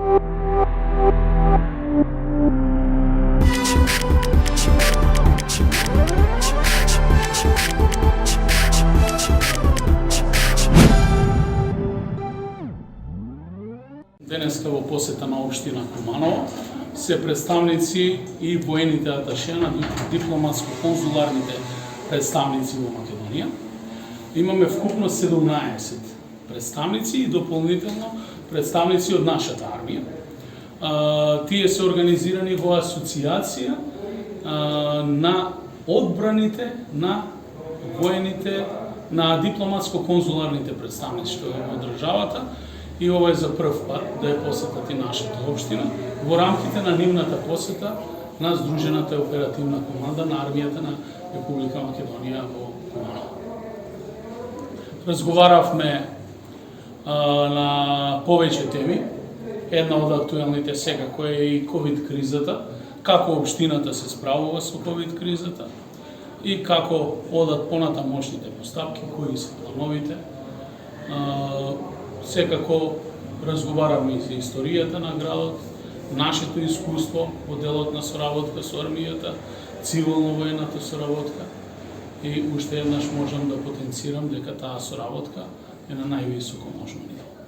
Денеска во посета на општина Куманово се представници и воените аташе на дипломатско-конзуларните представници во Македонија. Имаме вкупно 17 представници и дополнително представници од нашата армија. Тие се организирани во асоциација на одбраните на воените на дипломатско-конзуларните представништва во државата. И ова е за прв пат да е посетат и нашата општина во рамките на нивната посета на Сдружената оперативна команда на армијата на Република Македонија во Куманово. Разговаравме на повеќе теми. Една од актуелните секако е и ковид кризата, како општината се справува со ковид кризата и како одат понатамошните постапки, кои се плановите. Секако разговаравме и за историјата на градот, нашето искуство во делот на соработка со армијата, цивилно-воената соработка и уште еднаш можам да потенцирам дека таа соработка е на највисоко можно ниво.